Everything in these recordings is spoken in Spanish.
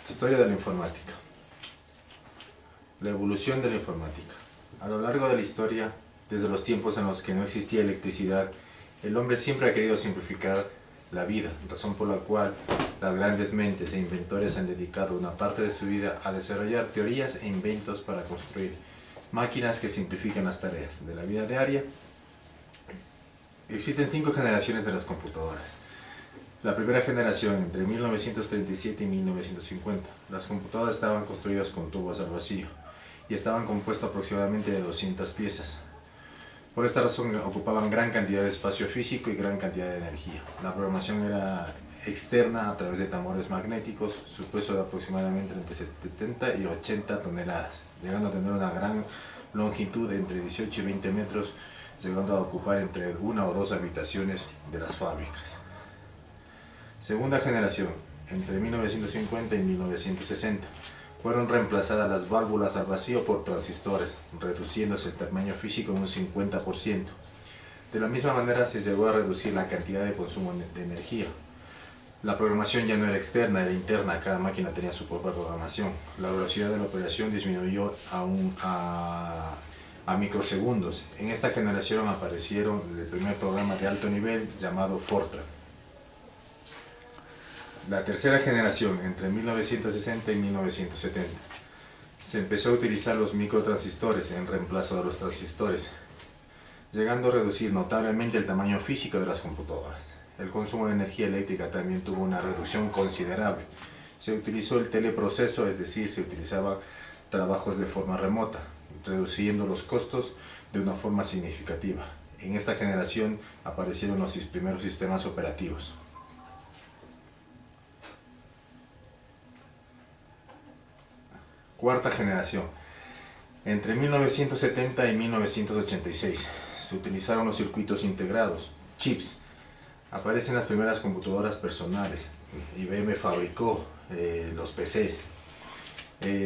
Historia de la informática. La evolución de la informática. A lo largo de la historia, desde los tiempos en los que no existía electricidad, el hombre siempre ha querido simplificar la vida, razón por la cual las grandes mentes e inventores han dedicado una parte de su vida a desarrollar teorías e inventos para construir máquinas que simplifican las tareas de la vida diaria. Existen 5 generaciones de las computadoras. La primera generación, entre 1937 y 1950, las computadoras estaban construidas con tubos al vacío y estaban compuestas aproximadamente de 200 piezas. Por esta razón ocupaban gran cantidad de espacio físico y gran cantidad de energía. La programación era externa a través de tambores magnéticos, su peso era aproximadamente entre 70 y 80 toneladas, llegando a tener una gran longitud de entre 18 y 20 metros, llegando a ocupar entre 1 o 2 habitaciones de las fábricas. Segunda generación, entre 1950 y 1960, fueron reemplazadas las válvulas al vacío por transistores, reduciéndose el tamaño físico en un 50%. De la misma manera se llegó a reducir la cantidad de consumo de energía. La programación ya no era externa, era interna, cada máquina tenía su propia programación. La velocidad de la operación disminuyó a microsegundos. En esta generación aparecieron el primer programa de alto nivel llamado Fortran. La tercera generación, entre 1960 y 1970, se empezó a utilizar los microtransistores en reemplazo de los transistores, llegando a reducir notablemente el tamaño físico de las computadoras. El consumo de energía eléctrica también tuvo una reducción considerable. Se utilizó el teleproceso, es decir, se utilizaban trabajos de forma remota, reduciendo los costos de una forma significativa. En esta generación aparecieron los primeros sistemas operativos. Cuarta generación. Entre 1970 y 1986 se utilizaron los circuitos integrados, chips. Aparecen las primeras computadoras personales. IBM fabricó los PCs,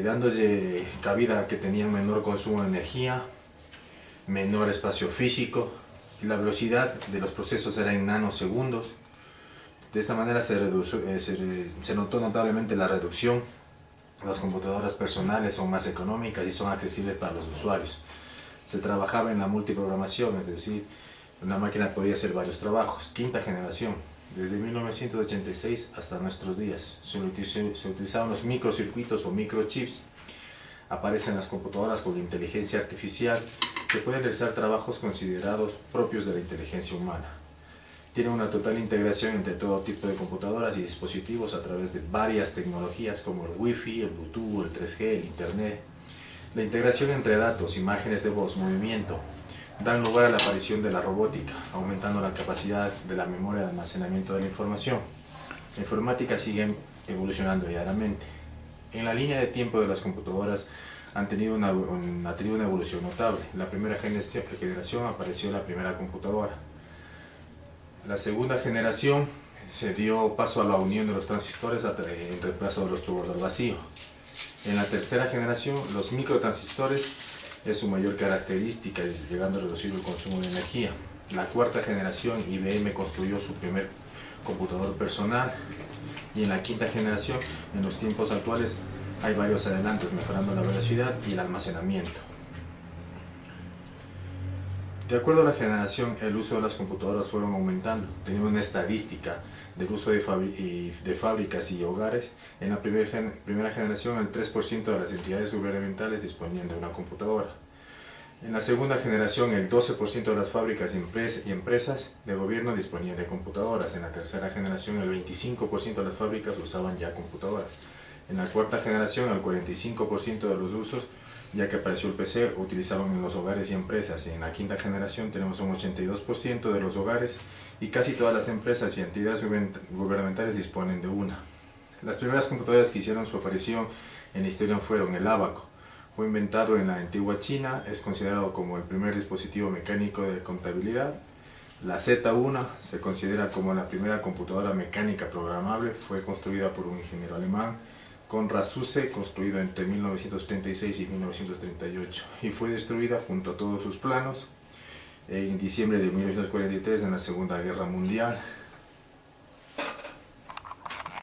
dándole cabida a que tenían menor consumo de energía, menor espacio físico, y la velocidad de los procesos era en nanosegundos. De esta manera se notó notablemente la reducción. Las computadoras personales son más económicas y son accesibles para los usuarios. Se trabajaba en la multiprogramación, es decir, una máquina podía hacer varios trabajos. Quinta generación, desde 1986 hasta nuestros días, se utilizaban los microcircuitos o microchips. Aparecen las computadoras con inteligencia artificial que pueden realizar trabajos considerados propios de la inteligencia humana. Tiene una total integración entre todo tipo de computadoras y dispositivos a través de varias tecnologías como el Wi-Fi, el Bluetooth, el 3G, el Internet. La integración entre datos, imágenes de voz, movimiento, dan lugar a la aparición de la robótica, aumentando la capacidad de la memoria de almacenamiento de la información. La informática sigue evolucionando diariamente. En la línea de tiempo de las computadoras ha tenido una evolución notable. En la primera generación apareció la primera computadora. La segunda generación se dio paso a la unión de los transistores en reemplazo de los tubos al vacío. En la tercera generación, los microtransistores es su mayor característica, llegando a reducir el consumo de energía. La cuarta generación, IBM construyó su primer computador personal. Y en la quinta generación, en los tiempos actuales, hay varios adelantos mejorando la velocidad y el almacenamiento. De acuerdo a la generación, el uso de las computadoras fueron aumentando. Tenía una estadística del uso de fábricas y hogares. En la primera generación, el 3% de las entidades gubernamentales disponían de una computadora. En la segunda generación, el 12% de las fábricas y empresas de gobierno disponían de computadoras. En la tercera generación, el 25% de las fábricas usaban ya computadoras. En la cuarta generación, el 45% de los usos, ya que apareció el PC, utilizaban en los hogares y empresas. Y en la quinta generación tenemos un 82% de los hogares y casi todas las empresas y entidades gubernamentales disponen de una. Las primeras computadoras que hicieron su aparición en la historia fueron el ábaco. Fue inventado en la antigua China, es considerado como el primer dispositivo mecánico de contabilidad. La Z1 se considera como la primera computadora mecánica programable, fue construida por un ingeniero alemán, Konrad Zuse, construido entre 1936 y 1938, y fue destruida junto a todos sus planos en diciembre de 1943 en la Segunda Guerra Mundial.